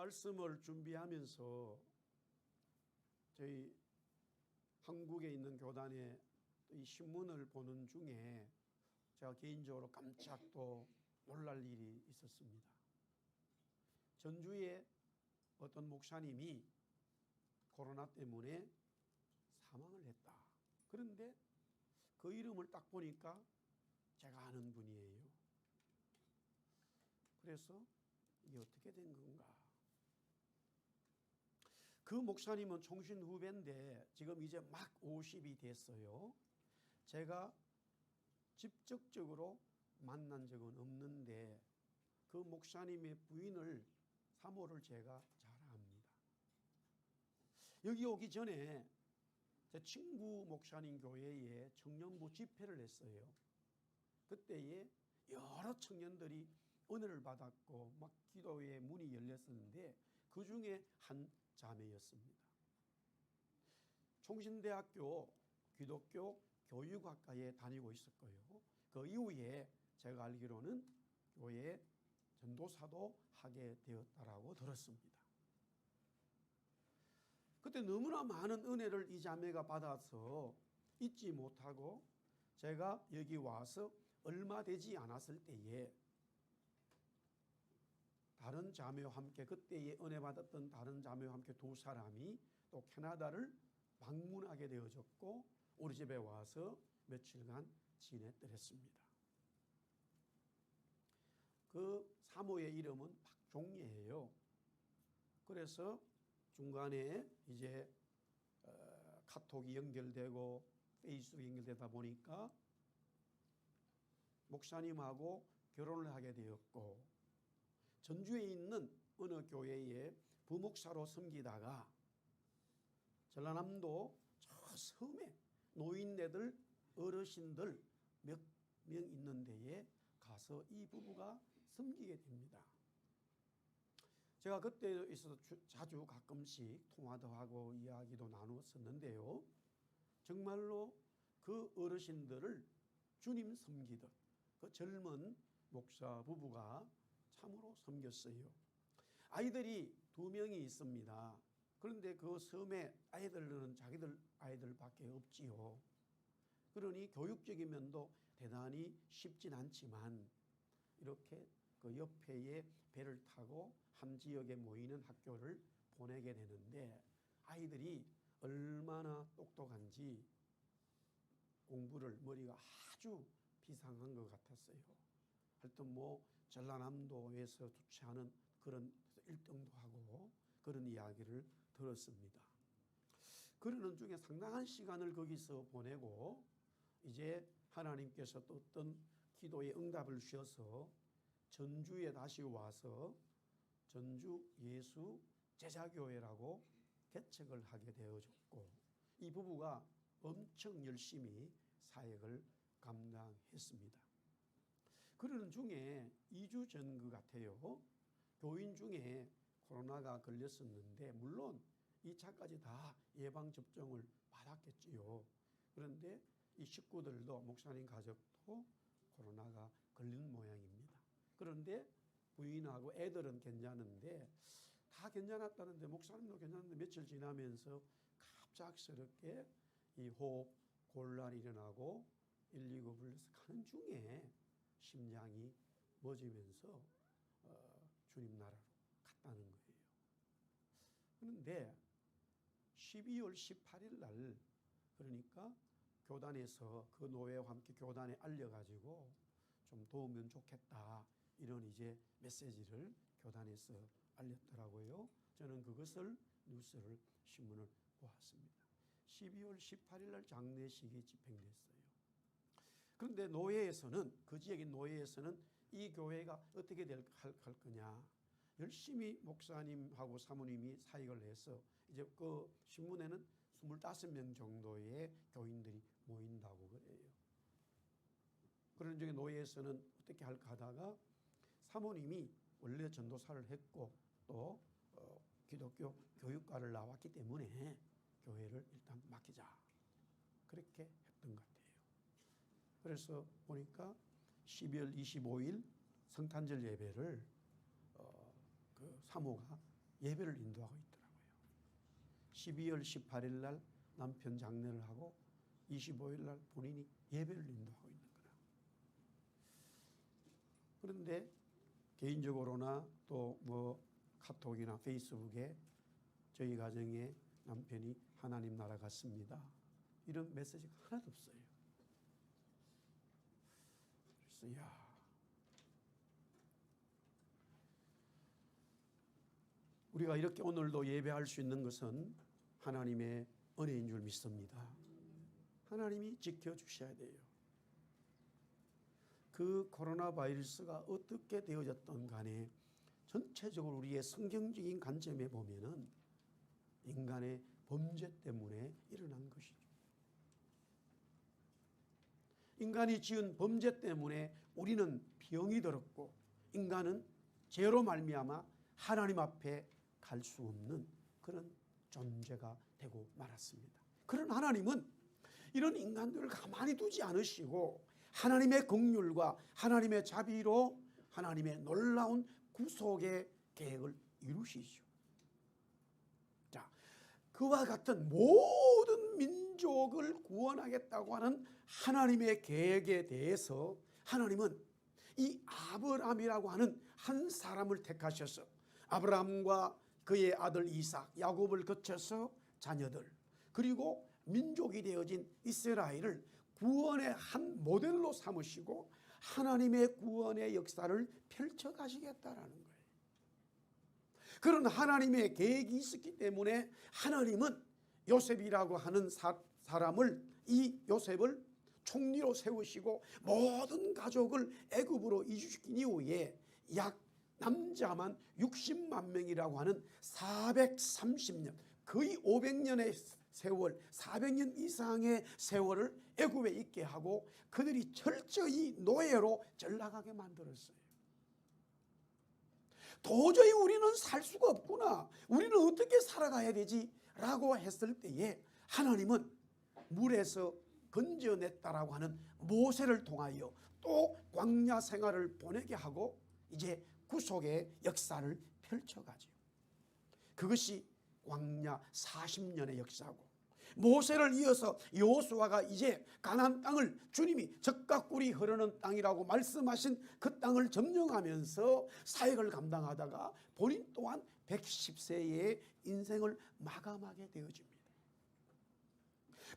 말씀을 준비하면서 저희 한국에 있는 교단에 이 신문을 보는 중에 제가 개인적으로 깜짝 또 놀랄 일이 있었습니다. 전주에 어떤 목사님이 코로나 때문에 사망을 했다. 그런데 그 이름을 딱 보니까 제가 아는 분이에요. 그래서 이게 어떻게 된 건가? 그 목사님은 총신 후배인데 지금 이제 막 50이 됐어요. 제가 직접적으로 만난 적은 없는데 그 목사님의 부인을 사모를 제가 잘 압니다. 여기 오기 전에 제 친구 목사님 교회에 청년부 집회를 했어요. 그때에 여러 청년들이 은혜를 받았고 막 기도의 문이 열렸었는데 그 중에 한 자매였습니다. 총신대학교 기독교 교육학과에 다니고 있었고요. 그 이후에 제가 알기로는 교회 전도사도 하게 되었다라고 들었습니다. 그때 너무나 많은 은혜를 이 자매가 받아서 잊지 못하고 제가 여기 와서 얼마 되지 않았을 때에 다른 자매와 함께 그때에 은혜 받았던 다른 자매와 함께 두 사람이 또 캐나다를 방문하게 되어졌고 우리 집에 와서 며칠간 지냈더랬습니다. 그 사모의 이름은 박종예예요. 그래서 중간에 이제 카톡이 연결되고 페이스북이 연결되다 보니까 목사님하고 결혼을 하게 되었고 전주에 있는 어느 교회에 부목사로 섬기다가 전라남도 저 섬에 노인네들 어르신들 몇 명 있는 데에 가서 이 부부가 섬기게 됩니다. 제가 그때 있어서 자주 가끔씩 통화도 하고 이야기도 나누었었는데요. 정말로 그 어르신들을 주님 섬기듯 그 젊은 목사 부부가 참으로 섬겼어요. 아이들이 2명이 있습니다. 그런데 그 섬에 아이들은 자기들 아이들밖에 없지요. 그러니 교육적인 면도 대단히 쉽진 않지만 이렇게 그 옆에 배를 타고 한 지역에 모이는 학교를 보내게 되는데 아이들이 얼마나 똑똑한지 공부를 머리가 아주 비상한 것 같았어요. 하여튼 뭐 전라남도에서 두치하는 그런 1등도 하고 그런 이야기를 들었습니다. 그러는 중에 상당한 시간을 거기서 보내고 이제 하나님께서 또 어떤 기도의 응답을 주셔서 전주에 다시 와서 전주 예수 제자교회라고 개척을 하게 되어졌고 이 부부가 엄청 열심히 사역을 감당했습니다. 그러는 중에 2주 전 것 같아요. 교인 중에 코로나가 걸렸었는데 물론 2차까지 다 예방접종을 받았겠지요. 그런데 이 식구들도 목사님 가족도 코로나가 걸린 모양입니다. 그런데 부인하고 애들은 괜찮은데 다 괜찮았다는데 목사님도 괜찮은데 며칠 지나면서 갑작스럽게 이 호흡 곤란이 일어나고 119 불러서 가는 중에 심장이 멎으면서 주님 나라로 갔다는 거예요. 그런데 12월 18일 날 그러니까 교단에서 그 노예와 함께 교단에 알려가지고 좀 도우면 좋겠다 이런 이제 메시지를 교단에서 알렸더라고요. 저는 그것을 뉴스를 신문을 보았습니다. 12월 18일 날 장례식이 집행됐어요. 그런데 노예에서는 그 지역의 노예에서는 이 교회가 어떻게 할 거냐 열심히 목사님하고 사모님이 사역을 해서 이제 그 신문에는 25명 정도의 교인들이 모인다고 그래요. 그런 중에 노예에서는 어떻게 할까 하다가 사모님이 원래 전도사를 했고 또 기독교 교육과를 나왔기 때문에 교회를 일단 맡기자 그렇게 했던 것 같아요. 그래서 보니까 12월 25일 성탄절 예배를 그 사모가 예배를 인도하고 있더라고요. 12월 18일 날 남편 장례를 하고 25일 날 본인이 예배를 인도하고 있는 거라. 그런데 개인적으로나 또 뭐 카톡이나 페이스북에 저희 가정에 남편이 하나님 나라 갔습니다, 이런 메시지가 하나도 없어요. 그래서 우리가 이렇게 오늘도 예배할 수 있는 것은 하나님의 은혜인 줄 믿습니다. 하나님이 지켜주셔야 돼요. 그 코로나 바이러스가 어떻게 되어졌던 간에 전체적으로 우리의 성경적인 관점에 보면은 인간의 범죄 때문에 일어난 것이죠. 인간이 지은 범죄 때문에 우리는 병이 들었고, 인간은 죄로 말미암아 하나님 앞에 갈 수 없는 그런 존재가 되고 말았습니다. 그런 하나님은 이런 인간들을 가만히 두지 않으시고 하나님의 긍휼과 하나님의 자비로 하나님의 놀라운 구속의 계획을 이루시죠. 자, 그와 같은 모든 민족을 구원하겠다고 하는 하나님의 계획에 대해서 하나님은 이 아브라함이라고 하는 한 사람을 택하셔서 아브라함과 그의 아들 이삭, 야곱을 거쳐서 자녀들, 그리고 민족이 되어진 이스라엘을 구원의 한 모델로 삼으시고 하나님의 구원의 역사를 펼쳐가시겠다라는 거예요. 그런 하나님의 계획이 있었기 때문에 하나님은 요셉이라고 하는 사람을, 이 요셉을 총리로 세우시고 모든 가족을 애굽으로 이주시킨 이후에 약 남자만 60만 명이라고 하는 430년, 거의 500년의 세월, 400년 이상의 세월을 애굽에 있게 하고 그들이 철저히 노예로 전락하게 만들었어요. 도저히 우리는 살 수가 없구나, 우리는 어떻게 살아가야 되지? 라고 했을 때에 하나님은 물에서 건져냈다라고 하는 모세를 통하여 또 광야 생활을 보내게 하고 이제 구속의 역사를 펼쳐가죠. 그것이 광야 40년의 역사고, 모세를 이어서 여호수아가 이제 가나안 땅을 주님이 젖과 꿀이 흐르는 땅이라고 말씀하신 그 땅을 점령하면서 사역을 감당하다가 본인 또한 110세의 인생을 마감하게 되어집니다.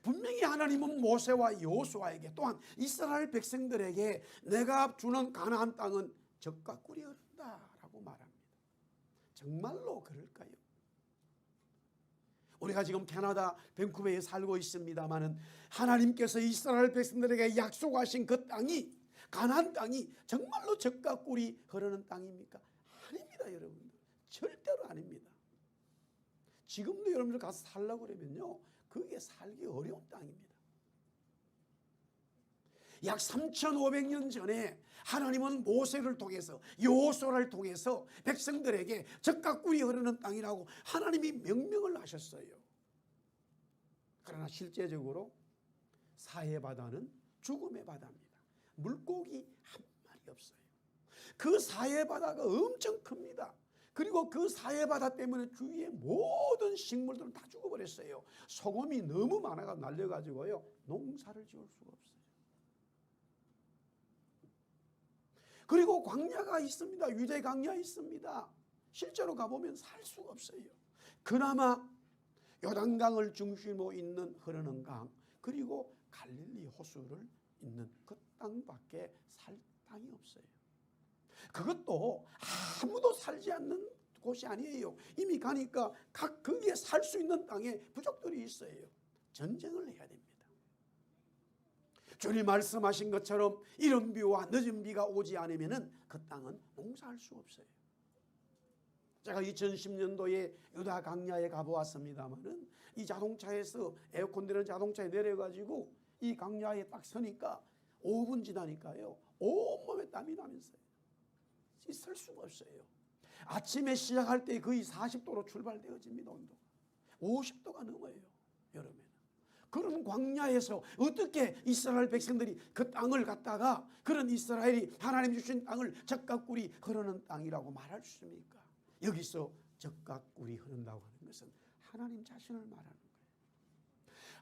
분명히 하나님은 모세와 여호수아에게 또한 이스라엘 백성들에게 내가 주는 가나안 땅은 젖과 꿀이 흐른다라고 말합니다. 정말로 그럴까요? 우리가 지금 캐나다 밴쿠버에 살고 있습니다마는 하나님께서 이스라엘 백성들에게 약속하신 그 땅이, 가나안 땅이 정말로 젖과 꿀이 흐르는 땅입니까? 아닙니다, 여러분들. 절대로 아닙니다. 지금도 여러분들 가서 살려고 그러면요, 그게 살기 어려운 땅입니다. 약 3,500년 전에 하나님은 모세를 통해서, 여호수아를 통해서 백성들에게 젖과 꿀이 흐르는 땅이라고 하나님이 명령을 하셨어요. 그러나 실제적으로 사해바다는 죽음의 바다입니다. 물고기 한 마리 없어요. 그 사해바다가 엄청 큽니다. 그리고 그 사해바다 때문에 주위의 모든 식물들은 다 죽어버렸어요. 소금이 너무 많아가 날려가지고요, 농사를 지을 수가 없어요. 그리고 광야가 있습니다. 유대 광야 있습니다. 실제로 가보면 살 수가 없어요. 그나마 요단강을 중심으로 있는 흐르는 강, 그리고 갈릴리 호수를 있는 그 땅밖에 살 땅이 없어요. 그것도 아무도 살지 않는 곳이 아니에요. 이미 가니까 각 거기에 살 수 있는 땅에 부족들이 있어요. 전쟁을 해야 됩니다. 주님 말씀하신 것처럼 이른 비와 늦은 비가 오지 않으면 그 땅은 농사할 수 없어요. 제가 2010년도에 유다 강야에 가보았습니다마는 이 자동차에서 에어컨 되는 자동차에 내려가지고 이 강야에 딱 서니까 5분 지나니까요, 온몸에 땀이 나면서요, 있을 수가 없어요. 아침에 시작할 때 거의 40도로 출발되어집니다. 온도가 50도가 넘어요, 여름에는. 그런 광야에서 어떻게 이스라엘 백성들이 그 땅을 갖다가, 그런 이스라엘이 하나님 주신 땅을 젖과 꿀이 흐르는 땅이라고 말할 수 있습니까? 여기서 적각 꿀이 흐른다고 하는 것은 하나님 자신을 말하는 거예요.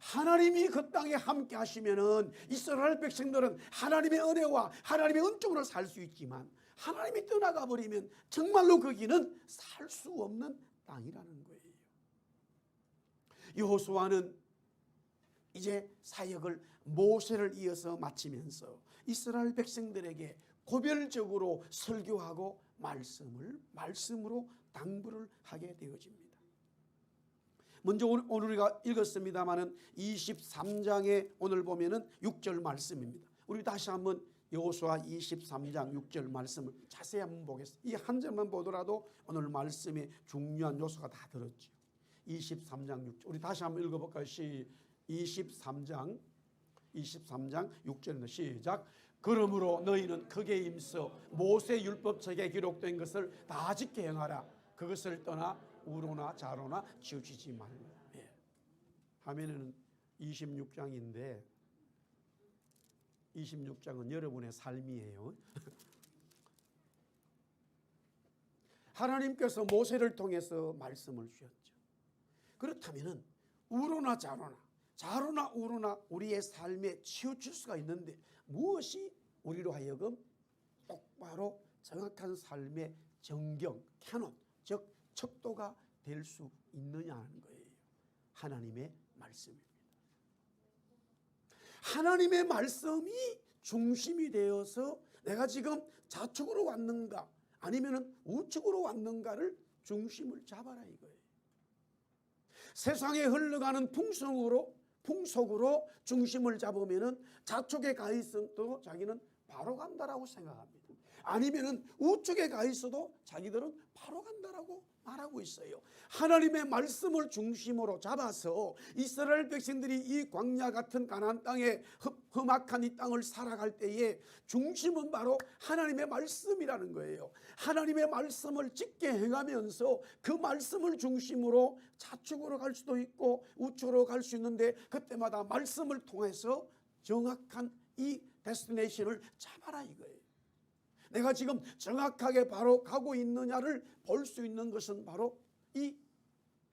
하나님이 그 땅에 함께 하시면은 이스라엘 백성들은 하나님의 은혜와 하나님의 은총으로 살 수 있지만 하나님이 떠나가 버리면 정말로 거기는 살 수 없는 땅이라는 거예요. 여호수아는 이제 사역을 모세를 이어서 마치면서 이스라엘 백성들에게 고별적으로 설교하고 말씀으로 당부를 하게 되어집니다. 먼저 오늘 우리가 읽었습니다마는 23장에 오늘 보면은 6절 말씀입니다. 우리 다시 한번 여호수아 23장 6절 말씀을 자세히 한번 보겠습니다. 이 한 절만 보더라도 오늘 말씀의 중요한 요소가 다 들었죠. 23장 6절 우리 다시 한번 읽어볼까요? 23장 6절입니다. 시작. 그러므로 너희는 크게 힘써 모세 율법책에 기록된 것을 다 지켜 행하라. 그것을 떠나 우로나 좌로나 치우치지 말라. 예. 화면에는 26장인데 26장은 여러분의 삶이에요. 하나님께서 모세를 통해서 말씀을 주셨죠. 그렇다면 우로나 좌로나 우로나 우리의 삶에 치우칠 수가 있는데 무엇이 우리로 하여금 똑바로 정확한 삶의 정경, 캐논, 즉 척도가 될 수 있느냐는 거예요. 하나님의 말씀입니다. 하나님의 말씀이 중심이 되어서 내가 지금 좌측으로 왔는가 아니면 우측으로 왔는가를 중심을 잡아라 이거예요. 세상에 흘러가는 풍속으로 중심을 잡으면은 좌측에 가 있어도 자기는 바로 간다라고 생각합니다. 아니면은 우측에 가 있어도 자기들은 바로 간다라고 말하고 있어요. 하나님의 말씀을 중심으로 잡아서 이스라엘 백성들이 이 광야 같은 가나안 땅에 험악한 이 땅을 살아갈 때에 중심은 바로 하나님의 말씀이라는 거예요. 하나님의 말씀을 짙게 행하면서 그 말씀을 중심으로 좌측으로 갈 수도 있고 우측으로 갈 수 있는데 그때마다 말씀을 통해서 정확한 이 데스티네이션을 잡아라 이거예요. 내가 지금 정확하게 바로 가고 있느냐를 볼 수 있는 것은 바로 이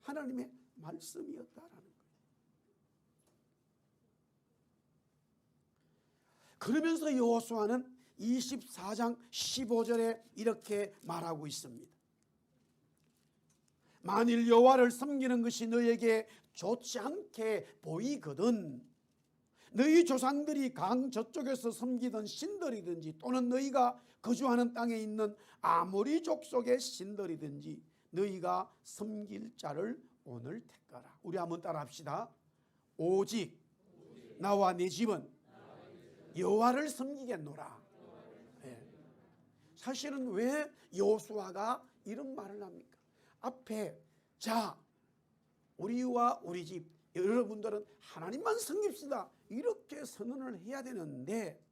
하나님의 말씀이었다라는 거예요. 그러면서 여호수아는 24장 15절에 이렇게 말하고 있습니다. 만일 여호와를 섬기는 것이 너에게 좋지 않게 보이거든 너희 조상들이 강 저쪽에서 섬기던 신들이든지 또는 너희가 거주하는 땅에 있는 아모리 족속의 신들이든지 너희가 섬길 자를 오늘 택하라. 우리 한번 따라합시다. 오직 나와 내 집은 여호와를 섬기겠노라. 네. 사실은 왜 여호수아가 이런 말을 합니까? 앞에 자 우리와 우리 집 여러분들은 하나님만 섬깁시다 이렇게 선언을 해야 되는데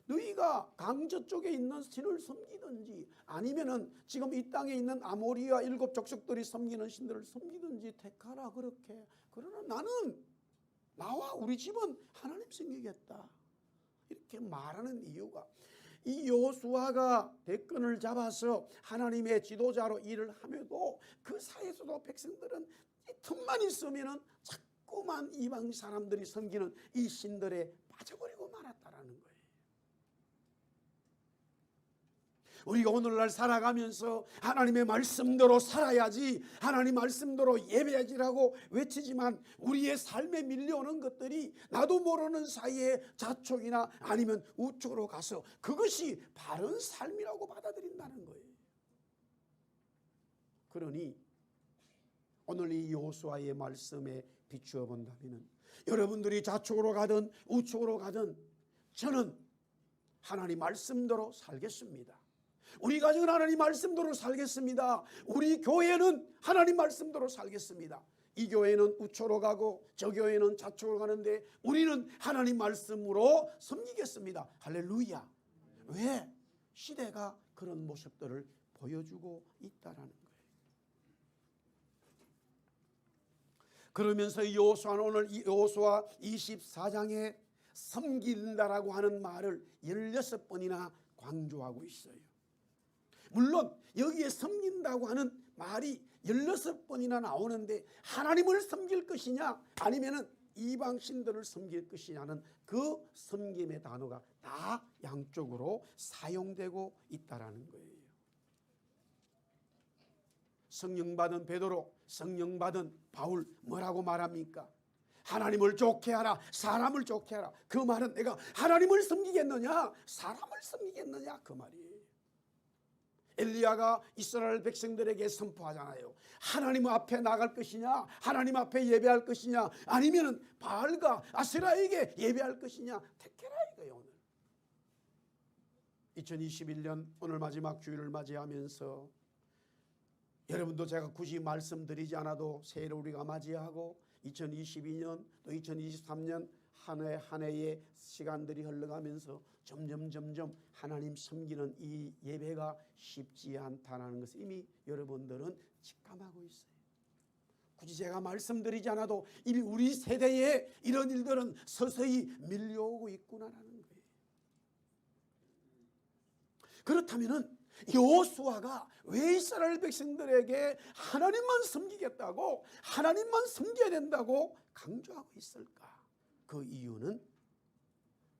너희가 강저 쪽에 있는 신을 섬기든지 아니면은 지금 이 땅에 있는 아모리와 7 족속들이 섬기는 신들을 섬기든지 택하라 그렇게. 그러나 나는 나와 우리 집은 하나님 섬기겠다 이렇게 말하는 이유가 이 여호수아가 대권을 잡아서 하나님의 지도자로 일을 함에도 그 사이에서도 백성들은 이 틈만 있으면은 자꾸만 이방 사람들이 섬기는 이 신들에 빠져버리고 말았다라는 거예요. 우리가 오늘날 살아가면서 하나님의 말씀대로 살아야지 하나님 말씀대로 예배하지라고 외치지만 우리의 삶에 밀려오는 것들이 나도 모르는 사이에 좌측이나 아니면 우측으로 가서 그것이 바른 삶이라고 받아들인다는 거예요. 그러니 오늘 이 여호수아의 말씀에 비추어 본다면 여러분들이 좌측으로 가든 우측으로 가든 저는 하나님 말씀대로 살겠습니다. 우리 가정은 하나님 말씀대로 살겠습니다. 우리 교회는 하나님 말씀대로 살겠습니다. 이 교회는 우측으로 가고 저 교회는 좌측으로 가는데 우리는 하나님 말씀으로 섬기겠습니다. 할렐루야. 왜? 시대가 그런 모습들을 보여주고 있다라는 거예요. 그러면서 여호수아는 오늘 여호수아 24장에 섬긴다라고 하는 말을 16번이나 강조하고 있어요. 물론 여기에 섬긴다고 하는 말이 16번이나 나오는데 하나님을 섬길 것이냐 아니면은 이방 신들을 섬길 것이냐는 그 섬김의 단어가 다 양쪽으로 사용되고 있다라는 거예요. 성령 받은 베드로, 성령 받은 바울 뭐라고 말합니까? 하나님을 좋게 하라, 사람을 좋게 하라. 그 말은 내가 하나님을 섬기겠느냐, 사람을 섬기겠느냐 그 말이에요. 엘리야가 이스라엘 백성들에게 선포하잖아요. 하나님 앞에 나갈 것이냐, 하나님 앞에 예배할 것이냐, 아니면은 바알과 아세라에게 예배할 것이냐 택해라 이거예요. 오늘 2021년 오늘 마지막 주일을 맞이하면서 여러분도 제가 굳이 말씀드리지 않아도 새해를 우리가 맞이하고 2022년 또 2023년 한 해 한 해의 시간들이 흘러가면서 점점 하나님 섬기는 이 예배가 쉽지 않다는 것을 이미 여러분들은 직감하고 있어요. 굳이 제가 말씀드리지 않아도 이미 우리 세대에 이런 일들은 서서히 밀려오고 있구나라는 거예요. 그렇다면은 여호수아가 왜 이스라엘 백성들에게 하나님만 섬기겠다고, 하나님만 섬겨야 된다고 강조하고 있을까? 그 이유는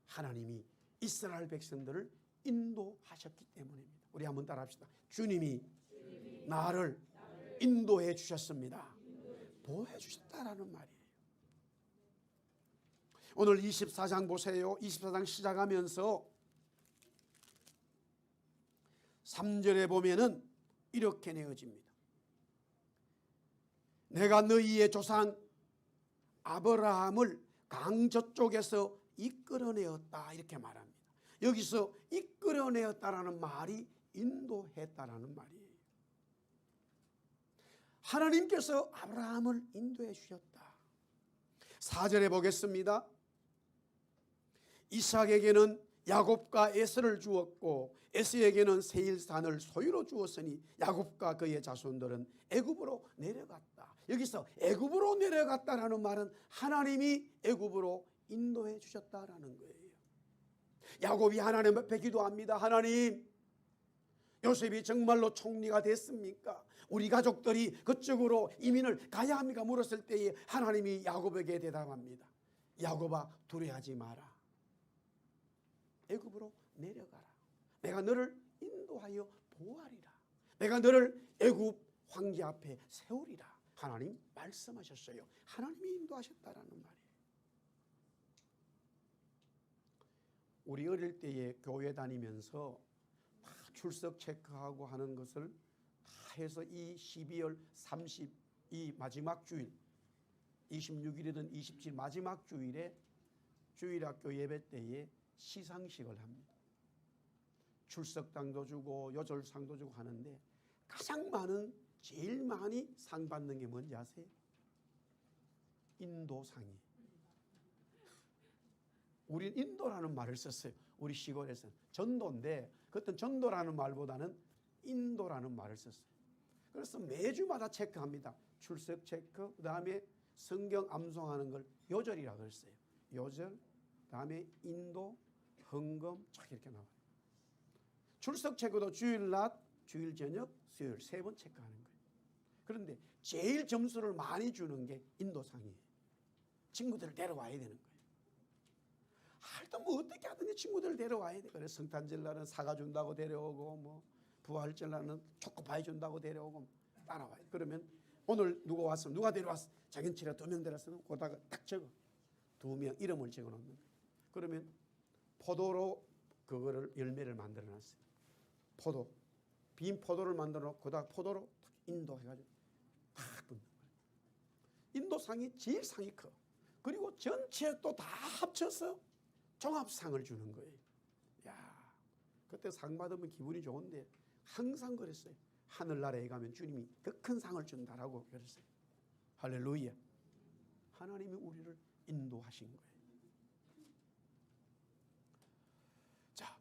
하나님이 이스라엘 백성들을 인도하셨기 때문입니다. 우리 한번 따라합시다. 주님이 나를 인도해 주셨습니다. 보호해 주셨다라는 말이에요. 오늘 24장 보세요. 24장 시작하면서 3절에 보면은 이렇게 내어집니다. 내가 너희의 조상 아브라함을 강 저쪽에서 이끌어내었다 이렇게 말합니다. 여기서 이끌어내었다라는 말이 인도했다라는 말이에요. 하나님께서 아브라함을 인도해 주셨다. 4절에 보겠습니다. 이삭에게는 야곱과 에서를 주었고 에서에게는 세일산을 소유로 주었으니 야곱과 그의 자손들은 애굽으로 내려갔다. 여기서 애굽으로 내려갔다라는 말은 하나님이 애굽으로 인도해 주셨다라는 거예요. 야곱이 하나님 앞에 기도합니다. 하나님, 요셉이 정말로 총리가 됐습니까? 우리 가족들이 그쪽으로 이민을 가야 합니까? 물었을 때에 하나님이 야곱에게 대답합니다. 야곱아, 두려워하지 마라. 애굽으로 내려가라. 내가 너를 인도하여 보호하리라. 내가 너를 애굽 황제 앞에 세우리라. 하나님 말씀하셨어요. 하나님이 인도하셨다라는 말이에요. 우리 어릴 때에 교회 다니면서 다 출석 체크하고 하는 것을 다 해서 이 12월 30 이 마지막 주일 26일이든 27일 마지막 주일에 주일학교 예배 때에 시상식을 합니다. 출석당도 주고 요절상도 주고 하는데 가장 많은 제일 많이 상 받는 게 뭔지 아세요? 인도상이. 우린 인도라는 말을 썼어요. 우리 시골에서는 전도인데 그때는 전도라는 말보다는 인도라는 말을 썼어요. 그래서 매주마다 체크합니다. 출석 체크, 그 다음에 성경 암송하는 걸 요절이라고 했어요. 요절, 그 다음에 인도, 헌금 쫙 이렇게 나와요. 출석 체크도 주일 낮, 주일 저녁, 수요일 3번 체크하는 거예요. 그런데 제일 점수를 많이 주는 게 인도상이에요. 친구들을 데려와야 되는 거예요. 하여튼 뭐 어떻게 하든지 친구들을 데려와야 돼. 그래서 성탄절 날은 사과 준다고 데려오고 뭐 부활절 날은 초코파이 준다고 데려오고 따라와요. 그러면 오늘 누가 왔으면 누가 데려왔어? 자기는 2명 데려왔으면 거기다가 딱 적어. 2명 이름을 적어 놓는 거예요. 그러면 포도로 그거를 열매를 만들어 놨어요. 포도. 빈 포도를 만들어 놓고 거기다가 포도로 인도해가지고 다 붓는 거예요. 인도상이 제일 상이 커. 그리고 전체 또 다 합쳐서 종합상을 주는 거예요. 야, 그때 상 받으면 기분이 좋은데 항상 그랬어요. 하늘나라에 가면 주님이 더 큰 상을 준다라고 그랬어요. 할렐루야. 하나님이 우리를 인도하신 거예요. 자,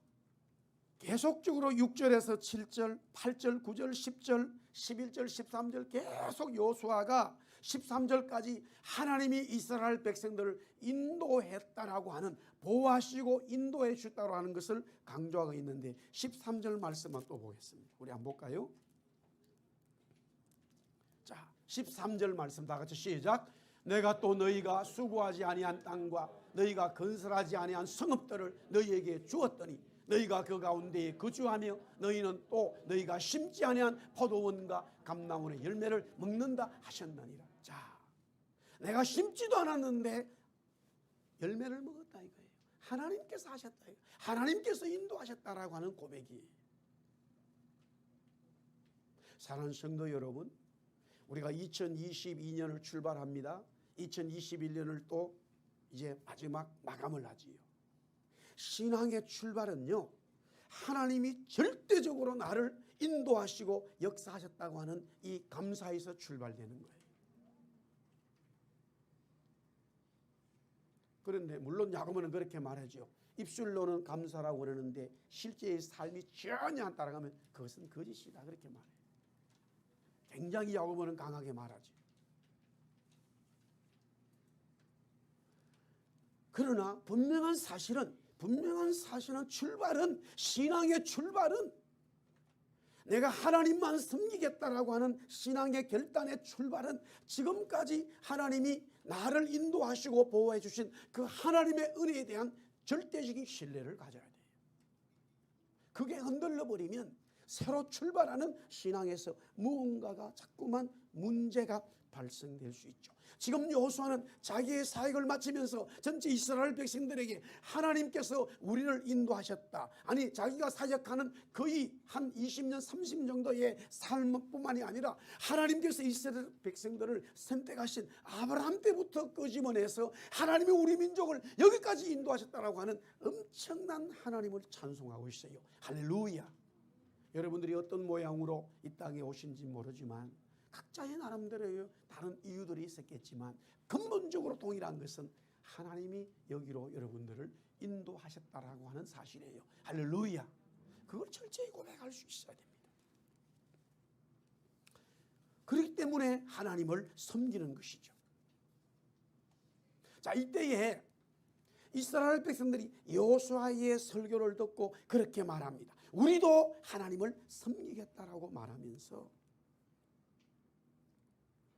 계속적으로 6절에서 7절, 8절, 9절, 10절, 11절, 13절 계속 여호수아가 13절까지 하나님이 이스라엘 백성들을 인도했다라고 하는, 보호하시고 인도해 주셨다고 하는 것을 강조하고 있는데 13절 말씀만 또 보겠습니다. 우리 한번 볼까요? 자, 13절 말씀 다 같이 시작. 내가 또 너희가 수고하지 아니한 땅과 너희가 건설하지 아니한 성읍들을 너희에게 주었더니 너희가 그 가운데에 거주하며 너희는 또 너희가 심지 아니한 포도원과 감나무의 열매를 먹는다 하셨느니라. 자, 내가 심지도 않았는데 열매를 먹었다 이거예요. 하나님께서 하셨다 이거예요. 하나님께서 인도하셨다라고 하는 고백이에요. 사랑하는 성도 여러분, 우리가 2022년을 출발합니다. 2021년을 또 이제 마지막 마감을 하지요. 신앙의 출발은요, 하나님이 절대적으로 나를 인도하시고 역사하셨다고 하는 이 감사에서 출발되는 거예요. 그런데 물론 야고보는 그렇게 말하죠. 입술로는 감사라고 그러는데 실제의 삶이 전혀 안 따라가면 그것은 거짓이다, 그렇게 말해요. 굉장히 야고보는 강하게 말하죠. 그러나 분명한 사실은 출발은, 신앙의 출발은 내가 하나님만 섬기겠다라고 하는 신앙의 결단의 출발은 지금까지 하나님이 나를 인도하시고 보호해 주신 그 하나님의 은혜에 대한 절대적인 신뢰를 가져야 돼요. 그게 흔들려 버리면 새로 출발하는 신앙에서 무언가가 자꾸만 문제가 발생될 수 있죠. 지금 여호수아는 자기의 사역을 마치면서 전체 이스라엘 백성들에게 하나님께서 우리를 인도하셨다, 아니 자기가 사역하는 거의 한 20년 30년 정도의 삶뿐만이 아니라 하나님께서 이스라엘 백성들을 선택하신 아브라함 때부터 끄집어내서 하나님이 우리 민족을 여기까지 인도하셨다라고 하는 엄청난 하나님을 찬송하고 있어요. 할렐루야. 여러분들이 어떤 모양으로 이 땅에 오신지 모르지만 각자의 나름대로의 다른 이유들이 있었겠지만 근본적으로 동일한 것은 하나님이 여기로 여러분들을 인도하셨다라고 하는 사실이에요. 할렐루야. 그걸 철저히 고백할 수 있어야 됩니다. 그렇기 때문에 하나님을 섬기는 것이죠. 자, 이때에 이스라엘 백성들이 여호수아의 설교를 듣고 그렇게 말합니다. 우리도 하나님을 섬기겠다라고 말하면서,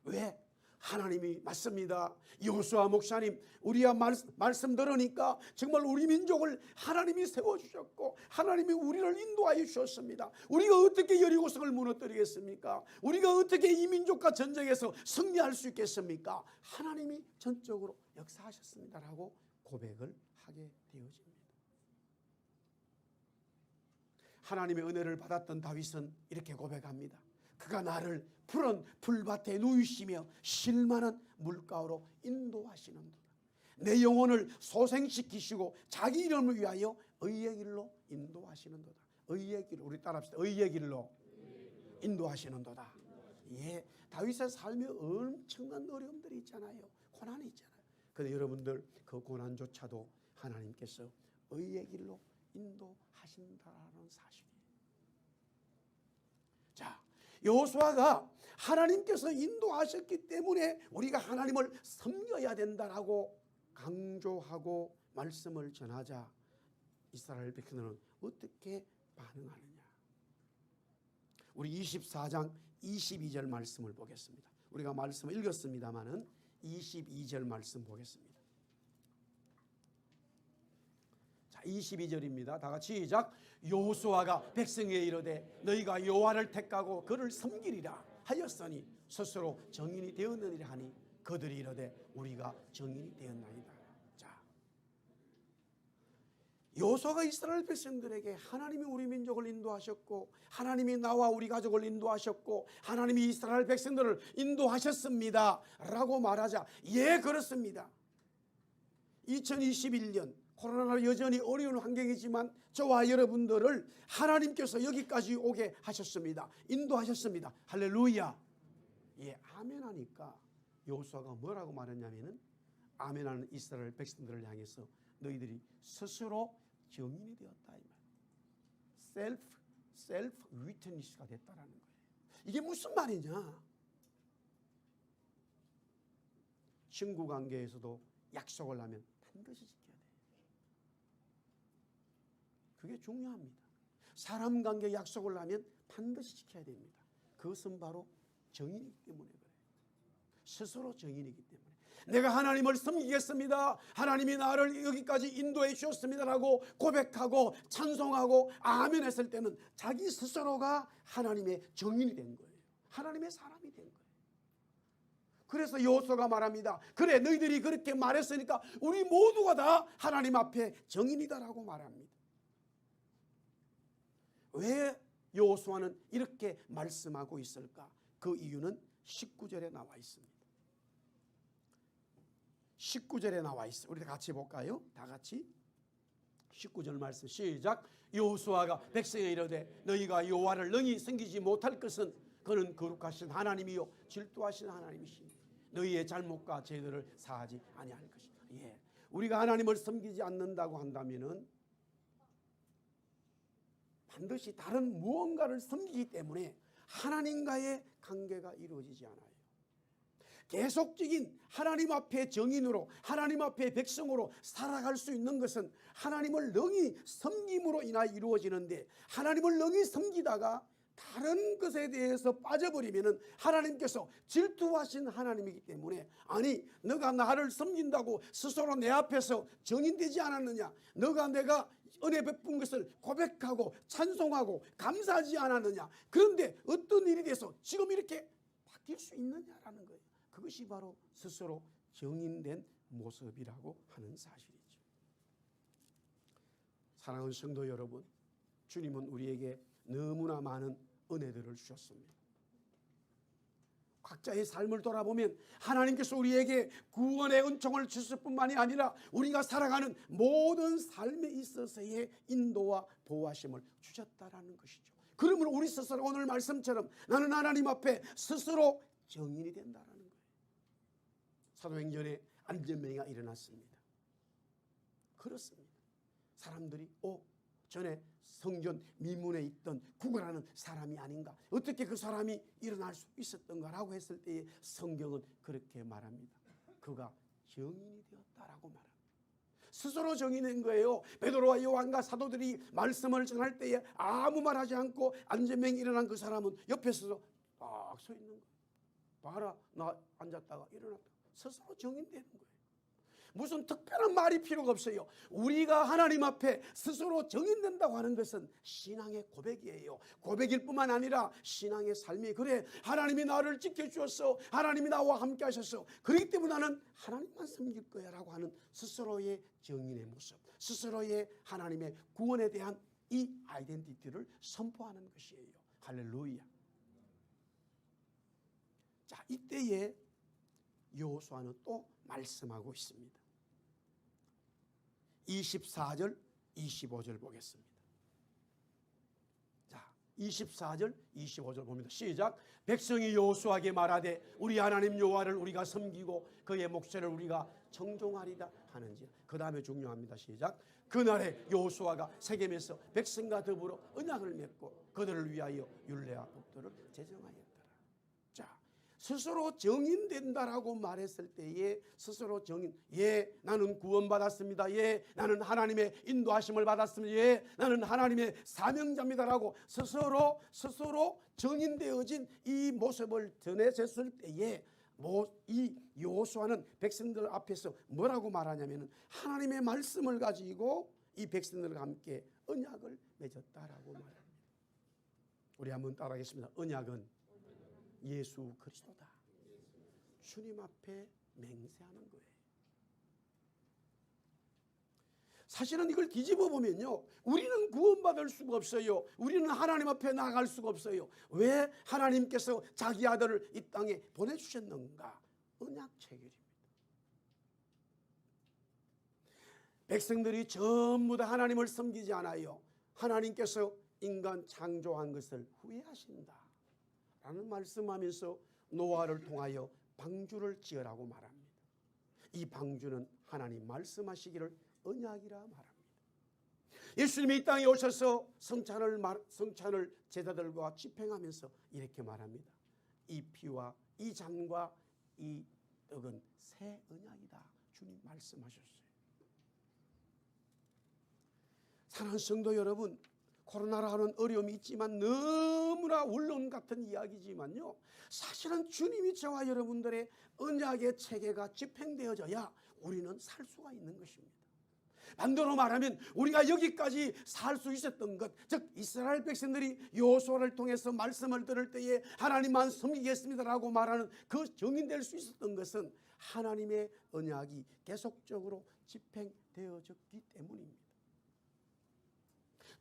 왜? 하나님이 맞습니다. 여호수아 목사님, 우리가 말씀 들으니까 정말 우리 민족을 하나님이 세워주셨고 하나님이 우리를 인도하여 주셨습니다. 우리가 어떻게 여리고성을 무너뜨리겠습니까? 우리가 어떻게 이 민족과 전쟁에서 승리할 수 있겠습니까? 하나님이 전적으로 역사하셨습니다라고 고백을 하게 되어집니다. 하나님의 은혜를 받았던 다윗은 이렇게 고백합니다. 그가 나를 푸른 풀밭에 누이시며 실만한 물가로 인도하시는도다. 내 영혼을 소생시키시고 자기 이름을 위하여 의의 길로 인도하시는도다. 의의 길, 우리 따라합시다. 의의 길로 인도하시는도다. 예, 다윗의 삶에 엄청난 어려움들이 있잖아요. 고난이 있잖아요. 그런데 여러분들 그 고난조차도 하나님께서 의의 길로 인도하신다는 사실이에요. 자, 여호수아가 하나님께서 인도하셨기 때문에 우리가 하나님을 섬겨야 된다라고 강조하고 말씀을 전하자 이스라엘 백성들은 어떻게 반응하느냐. 우리 24장 22절 말씀을 보겠습니다. 우리가 말씀을 읽었습니다마는 22절 말씀 보겠습니다. 자, 22절입니다. 다 같이 시작. 여호수아가 백성에게 이르되 너희가 여호와를 택하고 그를 섬기리라 하였으니 스스로 정인이 되었느니라 하니 그들이 이르되 우리가 정인이 되었나이다. 자, 여호수아가 이스라엘 백성들에게 하나님이 우리 민족을 인도하셨고 하나님이 나와 우리 가족을 인도하셨고 하나님이 이스라엘 백성들을 인도하셨습니다 라고 말하자, 예, 그렇습니다. 2021년 코로나로 여전히 어려운 환경이지만 저와 여러분들을 하나님께서 여기까지 오게 하셨습니다. 인도하셨습니다. 할렐루야. 예, 아멘 하니까 여호수아가 뭐라고 말했냐면은, 아멘하는 이스라엘 백성들을 향해서 너희들이 스스로 정인이 되었다 이 말. 셀프 위트니스가 됐다라는 거예요. 이게 무슨 말이냐? 친구 관계에서도 약속을 하면 반드시 지켜야 돼요. 그게 중요합니다. 사람 관계 약속을 하면 반드시 지켜야 됩니다. 그것은 바로 정인이기 때문에 그래요. 스스로 정인이기 때문에. 내가 하나님을 섬기겠습니다. 하나님이 나를 여기까지 인도해 주셨습니다라고 고백하고 찬송하고 아멘 했을 때는 자기 스스로가 하나님의 정인이 된 거예요. 하나님의 사람이 된 거예요. 그래서 여호수아가 말합니다. 그래, 너희들이 그렇게 말했으니까 우리 모두가 다 하나님 앞에 정인이다라고 말합니다. 왜 여호수아는 이렇게 말씀하고 있을까? 그 이유는 19절에 나와 있습니다. 19절에 나와 있어요. 우리 같이 볼까요? 다 같이 19절 말씀 시작. 여호수아가 백성에 이르되 너희가 여호와를 능히 섬기지 못할 것은 그는 거룩하신 하나님이요 질투하신 하나님이시니 너희의 잘못과 죄들을 사하지 아니할 것이다. 예, 우리가 하나님을 섬기지 않는다고 한다면은 반드시 다른 무언가를 섬기기 때문에 하나님과의 관계가 이루어지지 않아요. 계속적인 하나님 앞에 정인으로 하나님 앞에 백성으로 살아갈 수 있는 것은 하나님을 능히 섬김으로 인하여 이루어지는데, 하나님을 능히 섬기다가 다른 것에 대해서 빠져버리면은 하나님께서 질투하신 하나님이기 때문에, 아니 너가 나를 섬긴다고 스스로 내 앞에서 정인되지 않았느냐, 너가 내가 은혜 베푼 것을 고백하고 찬송하고 감사하지 않았느냐, 그런데 어떤 일이 돼서 지금 이렇게 바뀔 수 있느냐라는 거예요. 그것이 바로 스스로 정인된 모습이라고 하는 사실이죠. 사랑하는 성도 여러분, 주님은 우리에게 너무나 많은 은혜들을 주셨습니다. 각자의 삶을 돌아보면 하나님께서 우리에게 구원의 은총을 주실 뿐만이 아니라 우리가 살아가는 모든 삶에 있어서의 인도와 보호하심을 주셨다라는 것이죠. 그러면 우리 스스로 오늘 말씀처럼 나는 하나님 앞에 스스로 정인이 된다라는 거예요. 사도행전에 안전명이가 일어났습니다. 그렇습니다. 사람들이 전에 성전 미문에 있던 구걸하는 사람이 아닌가, 어떻게 그 사람이 일어날 수 있었던가라고 했을 때에 성경은 그렇게 말합니다. 그가 정인이 되었다라고 말합니다. 스스로 정인된 거예요. 베드로와 요한과 사도들이 말씀을 전할 때에 아무 말하지 않고 안전명이 일어난 그 사람은 옆에서 딱 서 있는 거예요. 봐라, 나 앉았다가 일어났다. 스스로 정인되는 거예요. 무슨 특별한 말이 필요가 없어요. 우리가 하나님 앞에 스스로 정인된다고 하는 것은 신앙의 고백이에요. 고백일 뿐만 아니라 신앙의 삶이, 그래 하나님이 나를 지켜주었어, 하나님이 나와 함께 하셨어, 그렇기 때문에 나는 하나님만 섬길 거야 라고 하는 스스로의 정인의 모습, 스스로의 하나님의 구원에 대한 이 아이덴티티를 선포하는 것이에요. 할렐루야. 자, 이때에 여호수아는 또 말씀하고 있습니다. 24절 25절 보겠습니다. 자, 24절 25절 봅니다. 시작. 백성이 여호수아에게 말하되 우리 하나님 여호와를 우리가 섬기고 그의 목소리를 우리가 청종하리다 하는지라. 그 다음에 중요합니다. 시작. 그날에 여호수아가 세겜에서 백성과 더불어 언약을 맺고 그들을 위하여 율례와 법도를 제정하였더라. 자, 스스로 정인된다라고 말했을 때에 스스로 정인, 예 나는 구원받았습니다, 예 나는 하나님의 인도하심을 받았습니다, 예 나는 하나님의 사명자입니다라고 스스로 정인되어진 이 모습을 전해졌을 때에 이 여호수아는 백성들 앞에서 뭐라고 말하냐면 하나님의 말씀을 가지고 이 백성들과 함께 언약을 맺었다라고 말합니다. 우리 한번 따라하겠습니다. 언약은 예수 그리스도다. 주님 앞에 맹세하는 거예요. 사실은 이걸 뒤집어 보면요, 우리는 구원받을 수가 없어요. 우리는 하나님 앞에 나아갈 수가 없어요. 왜 하나님께서 자기 아들을 이 땅에 보내주셨는가? 언약 체결입니다. 백성들이 전부 다 하나님을 섬기지 않아요. 하나님께서 인간 창조한 것을 후회하신다 라는 말씀하면서 노아를 통하여 방주를 지으라고 말합니다. 이 방주는 하나님 말씀하시기를 언약이라 말합니다. 예수님이 이 땅에 오셔서 성찬을 제자들과 집행하면서 이렇게 말합니다. 이 피와 이 잔과 이 떡은 새 언약이다. 주님 말씀하셨어요. 사랑하는 성도 여러분, 코로나라는 어려움이 있지만 너무나 원론 같은 이야기지만요, 사실은 주님이 저와 여러분들의 언약의 체계가 집행되어져야 우리는 살 수가 있는 것입니다. 반대로 말하면 우리가 여기까지 살 수 있었던 것, 즉 이스라엘 백성들이 여호수아를 통해서 말씀을 들을 때에 하나님만 섬기겠습니다라고 말하는 그 정인될 수 있었던 것은 하나님의 언약이 계속적으로 집행되어졌기 때문입니다.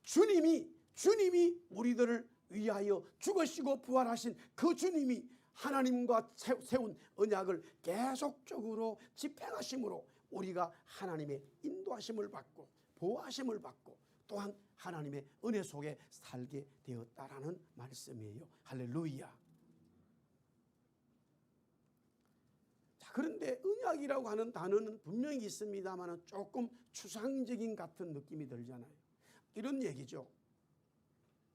주님이 우리들을 위하여 죽으시고 부활하신 그 주님이 하나님과 세운 언약을 계속적으로 집행하심으로 우리가 하나님의 인도하심을 받고 보호하심을 받고 또한 하나님의 은혜 속에 살게 되었다라는 말씀이에요. 할렐루야. 자, 그런데 언약이라고 하는 단어는 분명히 있습니다만 조금 추상적인 같은 느낌이 들잖아요. 이런 얘기죠.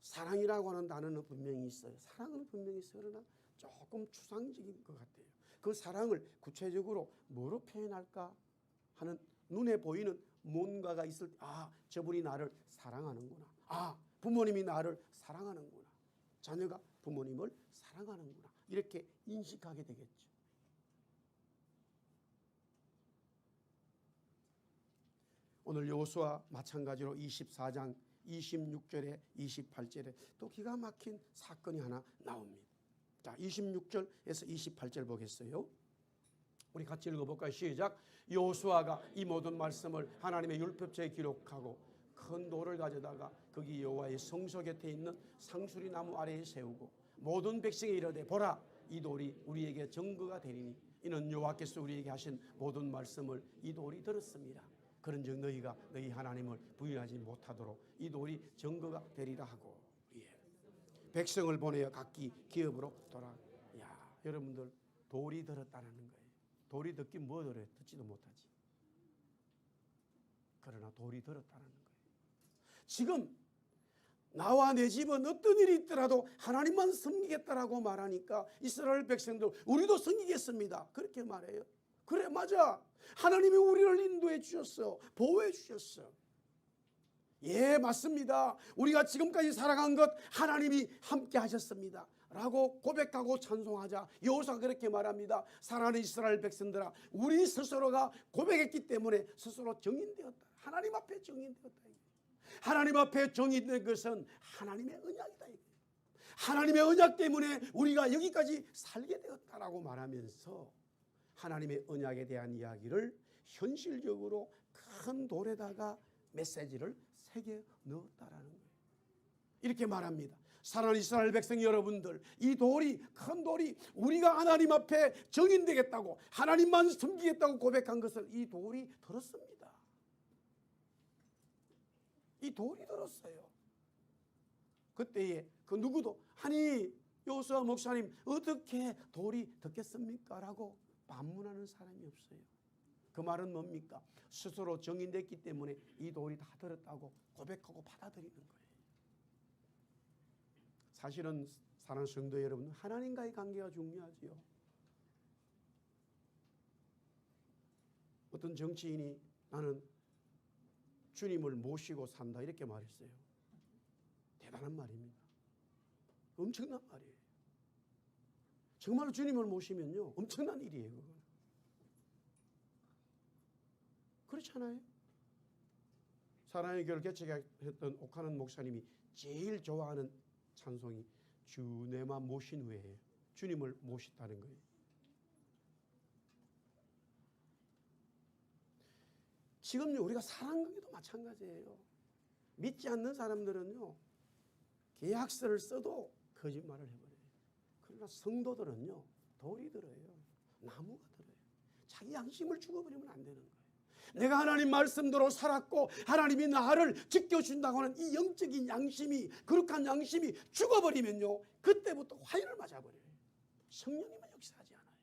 사랑이라고 하는 단어는 분명히 있어요. 사랑은 분명히 있어요. 그러나 조금 추상적인 것 같아요. 그 사랑을 구체적으로 뭐로 표현할까 하는 눈에 보이는 뭔가가 있을 때, 아, 저분이 나를 사랑하는구나. 아, 부모님이 나를 사랑하는구나. 자녀가 부모님을 사랑하는구나. 이렇게 인식하게 되겠죠. 오늘 여호수아 마찬가지로 24장 26절에 28절에 또 기가 막힌 사건이 하나 나옵니다. 자, 26절에서 28절 보겠어요. 우리 같이 읽어볼까요? 시작. 여호수아가 이 모든 말씀을 하나님의 율법책에 기록하고 큰 돌을 가져다가 거기 여호와의 성소 곁에 있는 상수리 나무 아래에 세우고 모든 백성이 이르되 보라, 이 돌이 우리에게 증거가 되리니 이는 여호와께서 우리에게 하신 모든 말씀을 이 돌이 들었습니다. 그런즉 너희가 너희 하나님을 부인하지 못하도록 이 돌이 증거가 되리라 하고, 예. 백성을 보내어 각기 기업으로 돌아. 야, 여러분들 돌이 들었다는 거예요. 돌이 듣긴 뭐 들어요? 듣지도 못하지. 그러나 돌이 들었다는 거예요. 지금 나와 내 집은 어떤 일이 있더라도 하나님만 섬기겠다라고 말하니까 이스라엘 백성들 우리도 섬기겠습니다. 그렇게 말해요. 그래, 맞아. 하나님이 우리를 인도해 주셨어. 보호해 주셨어. 예, 맞습니다. 우리가 지금까지 살아간 것 하나님이 함께 하셨습니다 라고 고백하고 찬송하자 여호수아가 그렇게 말합니다. 사랑하는 이스라엘 백성들아, 우리 스스로가 고백했기 때문에 스스로 정인되었다. 하나님 앞에 정인되었다. 하나님 앞에 정인된 것은 하나님의 언약이다. 하나님의 언약 때문에 우리가 여기까지 살게 되었다라고 말하면서 하나님의 언약에 대한 이야기를 현실적으로 큰 돌에다가 메시지를 새겨 넣었다라는 거예요. 이렇게 말합니다. 사랑하는 이스라엘 백성 여러분들, 이 돌이, 큰 돌이 우리가 하나님 앞에 정인되겠다고 하나님만 섬기겠다고 고백한 것을 이 돌이 들었습니다. 이 돌이 들었어요. 그때에 그 누구도 아니 여호수아 목사님 어떻게 돌이 듣겠습니까? 라고 반문하는 사람이 없어요. 그 말은 뭡니까? 스스로 정인됐기 때문에 이 돌이 다 들었다고 고백하고 받아들이는 거예요. 사실은 사랑하는 성도 여러분, 하나님과의 관계가 중요하지요. 어떤 정치인이 나는 주님을 모시고 산다 이렇게 말했어요. 대단한 말입니다. 엄청난 말이에요. 정말로 주님을 모시면요 엄청난 일이에요. 그건. 그렇잖아요. 사랑의 교회를 개척했던 옥하는 목사님이 제일 좋아하는 찬송이 주 내만 모신 후에 주님을 모셨다는 거예요. 지금요 우리가 사랑관계도 마찬가지예요. 믿지 않는 사람들은요 계약서를 써도 거짓말을 해버려요. 그러나 성도들은요 돌이 들어요. 나무가 들어요. 자기 양심을 죽어버리면 안 되는 거예요. 내가 하나님 말씀대로 살았고 하나님이 나를 지켜준다고 하는 이 영적인 양심이, 거룩한 양심이 죽어버리면요 그때부터 화인을 맞아버려요. 성령님은 역사하지 않아요.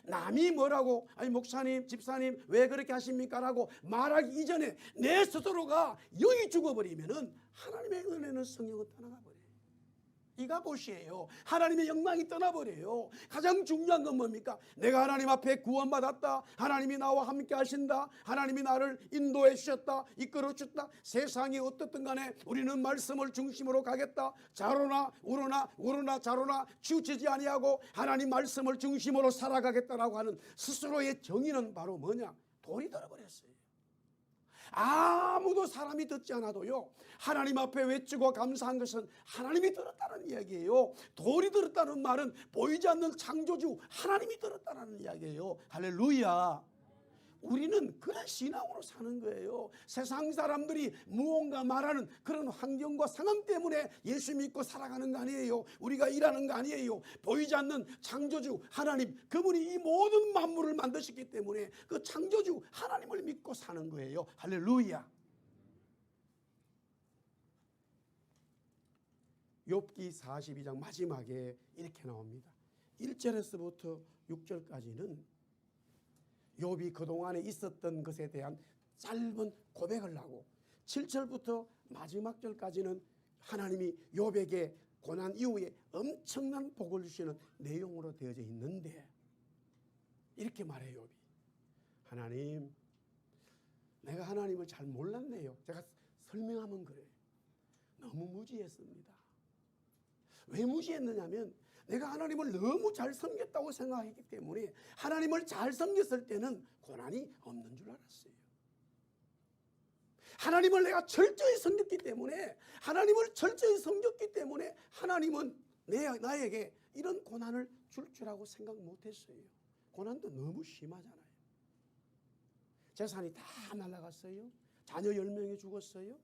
남이 뭐라고 아니 목사님 집사님 왜 그렇게 하십니까? 라고 말하기 이전에 내 스스로가 영이 죽어버리면은 하나님의 은혜는 성령은 떠나가 버려요. 이가 보시에요. 하나님의 영광이 떠나버려요. 가장 중요한 건 뭡니까? 내가 하나님 앞에 구원받았다. 하나님이 나와 함께 하신다. 하나님이 나를 인도해 주셨다. 이끌어 주셨다. 세상이 어떻든 간에 우리는 말씀을 중심으로 가겠다. 자로나 우로나 우로나 자로나 치우치지 아니하고 하나님 말씀을 중심으로 살아가겠다라고 하는 스스로의 정의는 바로 뭐냐? 돌이 들어버렸어요. 아무도 사람이 듣지 않아도요, 하나님 앞에 외치고 감사한 것은 하나님이 들었다는 이야기예요. 돌이 들었다는 말은 보이지 않는 창조주 하나님이 들었다는 이야기예요. 할렐루야. 우리는 그런 신앙으로 사는 거예요. 세상 사람들이 무언가 말하는 그런 환경과 상황 때문에 예수 믿고 살아가는 거 아니에요. 우리가 일하는 거 아니에요. 보이지 않는 창조주 하나님, 그분이 이 모든 만물을 만드셨기 때문에 그 창조주 하나님을 믿고 사는 거예요. 할렐루야. 욥기 42장 마지막에 이렇게 나옵니다. 1절에서부터 6절까지는 욥이 그동안에 있었던 것에 대한 짧은 고백을 하고 7절부터 마지막 절까지는 하나님이 욥에게 고난 이후에 엄청난 복을 주시는 내용으로 되어져 있는데 이렇게 말해요. 욥이 하나님, 내가 하나님을 잘 몰랐네요. 제가 설명하면 그래요. 너무 무지했습니다. 왜 무지했느냐면 내가 하나님을 너무 잘 섬겼다고 생각했기 때문에 하나님을 잘 섬겼을 때는 고난이 없는 줄 알았어요. 하나님을 내가 철저히 섬겼기 때문에 하나님을 철저히 섬겼기 때문에 하나님은 나에게 이런 고난을 줄 줄하고 생각 못했어요. 고난도 너무 심하잖아요. 재산이 다 날아갔어요. 자녀 10명이 죽었어요.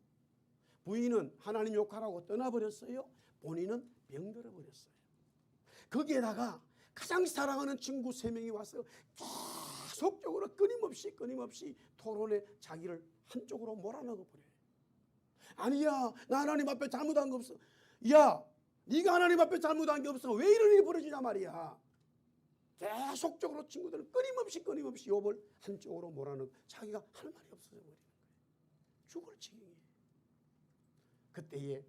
부인은 하나님 욕하라고 떠나버렸어요. 본인은 병들어 버렸어요. 거기에다가 가장 사랑하는 친구 3명이 와서 계속적으로 끊임없이 토론에 자기를 한쪽으로 몰아넣어 버려요. 아니야, 나 하나님 앞에 잘못한 거 없어. 야, 네가 하나님 앞에 잘못한 게 없어. 왜 이런 일이 벌어지냐 말이야. 계속적으로 친구들은 끊임없이 욥을 한쪽으로 몰아넣고 자기가 할 말이 없어져 버리는 거예요. 죽을 지경이에요. 그때에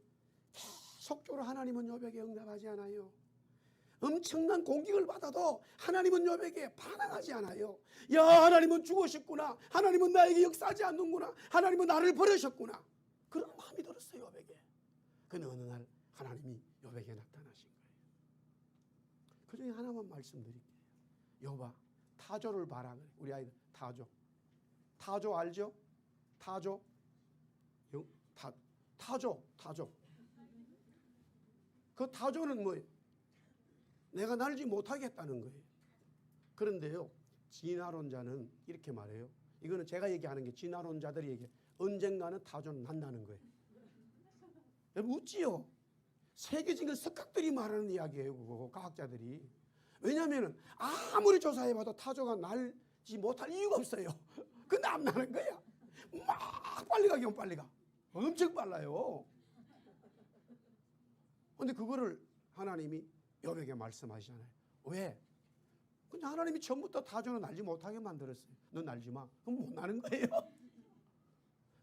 계속적으로 하나님은 욥에게 응답하지 않아요. 엄청난 공격을 받아도 하나님은 욥에게 반항하지 않아요. 야, 하나님은 죽으셨구나. 하나님은 나에게 역사하지 않는구나. 하나님은 나를 버리셨구나. 그런 마음이 들었어요, 욥에게. 그런데 어느 날 하나님이 욥에게 나타나신 거예요. 그 중에 하나만 말씀드릴게요. 욥아, 타조를 봐라. 우리 아이들 타조. 타조 알죠? 타조. 타조. 그 타조는 뭐예요? 내가 날지 못하겠다는 거예요. 그런데요, 진화론자는 이렇게 말해요. 이거는 제가 얘기하는 게 진화론자들이 얘기해요. 언젠가는 타조는 난다는 거예요. 여러분 웃지요? 세계적인 석학들이 말하는 이야기예요. 그거 과학자들이. 왜냐하면 아무리 조사해봐도 타조가 날지 못할 이유가 없어요. 근데 안 나는 거야. 막 빨리 가기만 빨리 가. 엄청 빨라요. 근데 그거를 하나님이 욥에게 말씀하시잖아요. 왜? 근데 하나님이 처음부터 타조는 날지 못하게 만들었어요. 너 날지 마. 그럼 못 나는 거예요.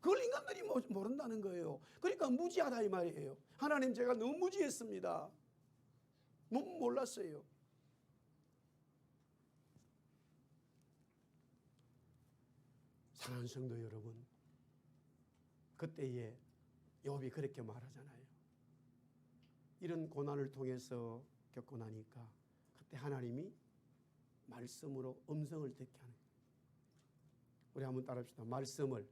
그걸 인간들이 모른다는 거예요. 그러니까 무지하다 이 말이에요. 하나님, 제가 너무 무지했습니다. 너무 몰랐어요. 사랑하는 성도 여러분, 그때에 욥이 그렇게 말하잖아요. 이런 고난을 통해서 겪고 나니까 그때 하나님이 말씀으로 음성을 듣게 하는 거예요. 우리 한번 따라합시다. 말씀을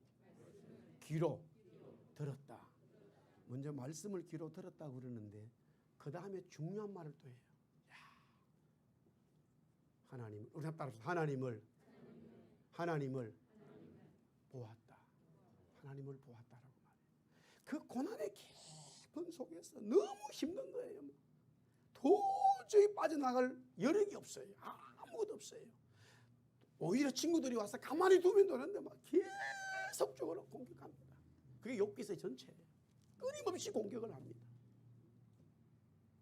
귀로 들었다. 먼저 말씀을 귀로 들었다고 그러는데 그 다음에 중요한 말을 또 해요. 하나님, 우리 한번 따라합시다. 하나님을 보았다. 하나님을 보았다라고 말해요. 그 고난의 깊은 속에서 너무 힘든 거예요. 도저히 빠져나갈 여력이 없어요. 아무것도 없어요. 오히려 친구들이 와서 가만히 두면 되는데 막 계속적으로 공격합니다. 그게 욥기서의 전체예요. 끊임없이 공격을 합니다.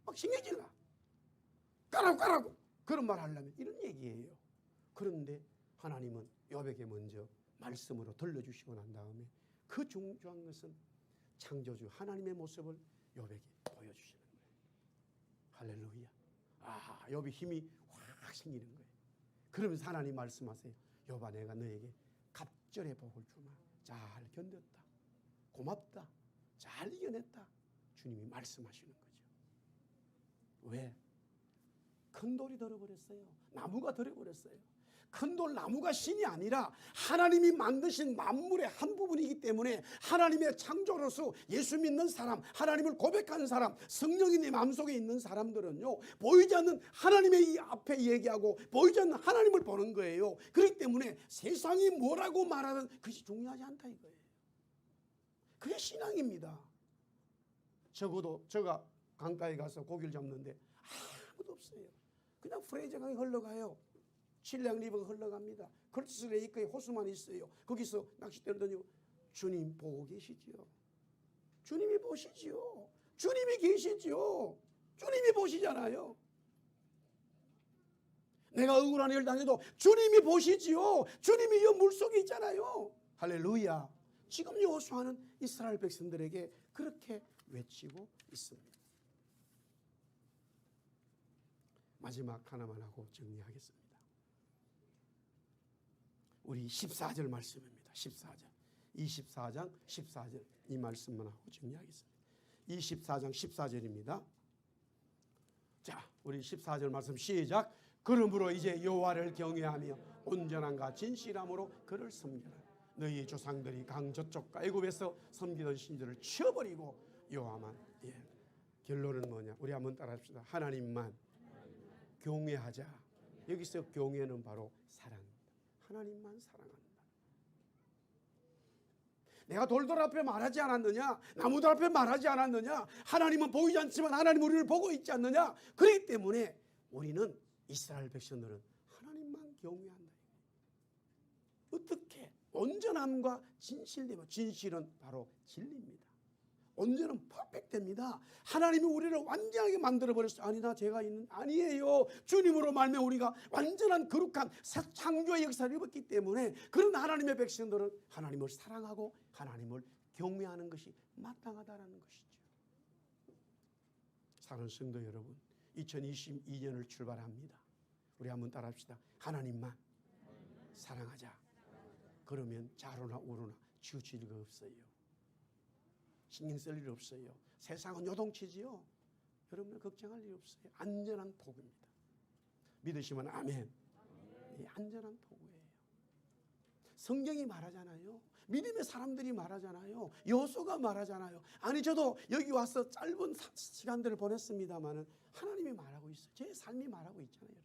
막 신경질 나. 까라고 그런 말 하려면 이런 얘기예요. 그런데 하나님은 욥에게 먼저 말씀으로 들려주시고 난 다음에 그 중요한 것은 창조주 하나님의 모습을 욥에게 보여주시는 거예요. 할렐루야. 욥이 힘이 확 생기는 거예요. 그러면서 하나님 말씀하세요. 욥아, 내가 너에게 갑절의 복을 주마. 잘 견뎠다. 고맙다. 잘 이겨냈다. 주님이 말씀하시는 거죠. 왜? 큰 돌이 들어버렸어요. 나무가 들어버렸어요. 큰 돌 나무가 신이 아니라 하나님이 만드신 만물의 한 부분이기 때문에 하나님의 창조로서 예수 믿는 사람, 하나님을 고백하는 사람, 성령이 내 마음속에 있는 사람들은요, 보이지 않는 하나님의 이 앞에 얘기하고 보이지 않는 하나님을 보는 거예요. 그렇기 때문에 세상이 뭐라고 말하든 그것이 중요하지 않다 이거예요. 그게 신앙입니다. 적어도 제가 강가에 가서 고기를 잡는데 아무도 없어요. 그냥 프레이저 강이 흘러가요. 칠량 리버가 흘러갑니다. 컬티스 레이크에 호수만 있어요. 거기서 낚싯대를 던지고 주님 보고 계시지요. 주님이 보시지요. 주님이 계시지요. 주님이 보시잖아요. 내가 억울한 일 당해도 주님이 보시지요. 주님이 이 물속에 있잖아요. 할렐루야. 지금 여호수아는 이스라엘 백성들에게 그렇게 외치고 있습니다. 마지막 하나만 하고 정리하겠습니다. 우리 14절 말씀입니다. 14절. 24장 14절 이 말씀만 하고 정리하겠습니다. 24장 14절입니다. 자, 우리 14절 말씀 시작. 그러므로 이제 여호와를 경외하며 온전함과 진실함으로 그를 섬겨라. 너희 조상들이 강 저쪽과 애굽에서 섬기던 신들을 치워버리고 여호와만. 결론은 뭐냐? 우리 한번 따라합시다. 하나님만 경외하자. 여기서 경외는 바로 사랑. 하나님만 사랑한다. 내가 돌들 앞에 말하지 않았느냐? 나무들 앞에 말하지 않았느냐? 하나님은 보이지 않지만 하나님 우리를 보고 있지 않느냐? 그렇기 때문에 우리는 이스라엘 백성들은 하나님만 경외한다. 어떻게? 온전함과 진실됨. 진실은 바로 진리입니다. 온전은 퍼펙트입니다. 하나님이 우리를 완전하게 만들어버렸어요. 아니다, 제가 있는 아니에요. 주님으로 말미암아 우리가 완전한 거룩한 창조의 역사를 입었기 때문에 그런 하나님의 백성들은 하나님을 사랑하고 하나님을 경외하는 것이 마땅하다는 것이죠. 사랑하는 성도 여러분, 2022년을 출발합니다. 우리 한번 따라합시다. 하나님만 사랑하자. 그러면 좌로나 우로나 치우칠 거 없어요. 신경 쓸 일 없어요. 세상은 요동치지요. 여러분은 걱정할 일 없어요. 안전한 도구입니다. 믿으시면 아멘. 이 안전한 도구예요. 성경이 말하잖아요. 믿음의 사람들이 말하잖아요. 여호수아가 말하잖아요. 아니 저도 여기 와서 짧은 시간들을 보냈습니다마는 하나님이 말하고 있어요. 제 삶이 말하고 있잖아요.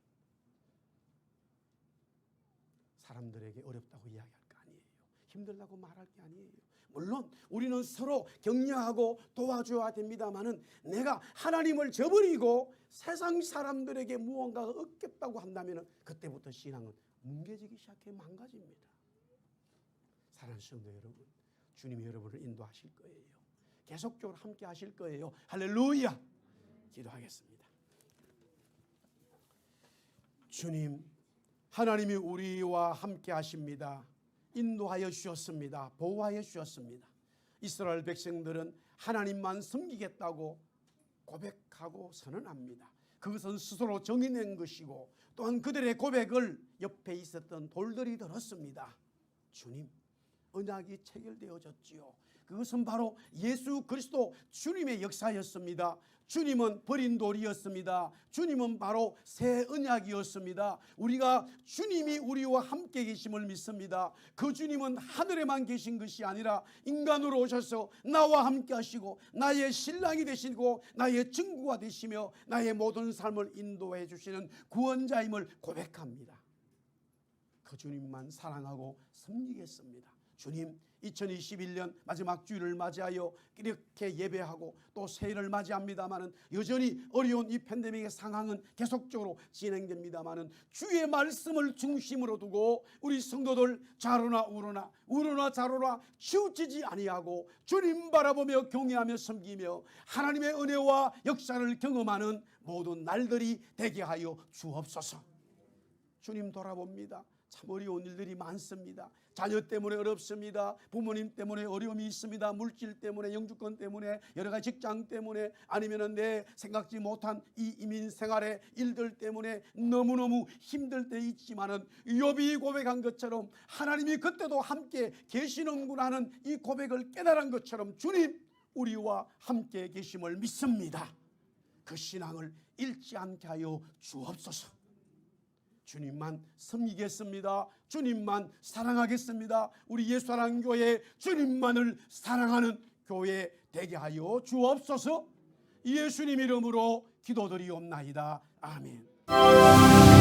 사람들에게 어렵다고 이야기할 거 아니에요. 힘들다고 말할 게 아니에요. 물론 우리는 서로 격려하고 도와줘야 됩니다마는 내가 하나님을 저버리고 세상 사람들에게 무언가가 얻겠다고 한다면 그때부터 신앙은 뭉개지기 시작해 망가집니다. 사랑하는 성도 여러분, 주님이 여러분을 인도하실 거예요. 계속적으로 함께 하실 거예요. 할렐루야. 기도하겠습니다. 주님, 하나님이 우리와 함께 하십니다. 인도하여 주셨습니다. 보호하여 주셨습니다. 이스라엘 백성들은 하나님만 섬기겠다고 고백하고 선언합니다. 그것은 스스로 정해낸 것이고 또한 그들의 고백을 옆에 있었던 돌들이 들었습니다. 주님, 언약이 체결되어졌지요. 그것은 바로 예수 그리스도 주님의 역사였습니다. 주님은 버린 돌이었습니다. 주님은 바로 새 언약이었습니다. 우리가 주님이 우리와 함께 계심을 믿습니다. 그 주님은 하늘에만 계신 것이 아니라 인간으로 오셔서 나와 함께 하시고 나의 신랑이 되시고 나의 증거가 되시며 나의 모든 삶을 인도해 주시는 구원자임을 고백합니다. 그 주님만 사랑하고 섬기겠습니다. 주님, 2021년 마지막 주일을 맞이하여 이렇게 예배하고 또 새해를 맞이합니다마는 여전히 어려운 이 팬데믹의 상황은 계속적으로 진행됩니다마는 주의 말씀을 중심으로 두고 우리 성도들 좌로나 우로나 좌로나 치우치지 아니하고 주님 바라보며 경외하며 섬기며 하나님의 은혜와 역사를 경험하는 모든 날들이 되게 하여 주옵소서. 주님 돌아봅니다. 참 어려운 일들이 많습니다. 자녀 때문에 어렵습니다. 부모님 때문에 어려움이 있습니다. 물질 때문에, 영주권 때문에, 여러 가지 직장 때문에, 아니면 내 생각지 못한 이 이민 생활의 일들 때문에 너무너무 힘들 때 있지만은 욥이 고백한 것처럼 하나님이 그때도 함께 계시는구나 하는 이 고백을 깨달은 것처럼 주님 우리와 함께 계심을 믿습니다. 그 신앙을 잃지 않게 하여 주옵소서. 주님만 섬기겠습니다. 주님만 사랑하겠습니다. 우리 예수사랑교회 주님만을 사랑하는 교회 되게 하여 주옵소서. 예수님 이름으로 기도드리옵나이다. 아멘.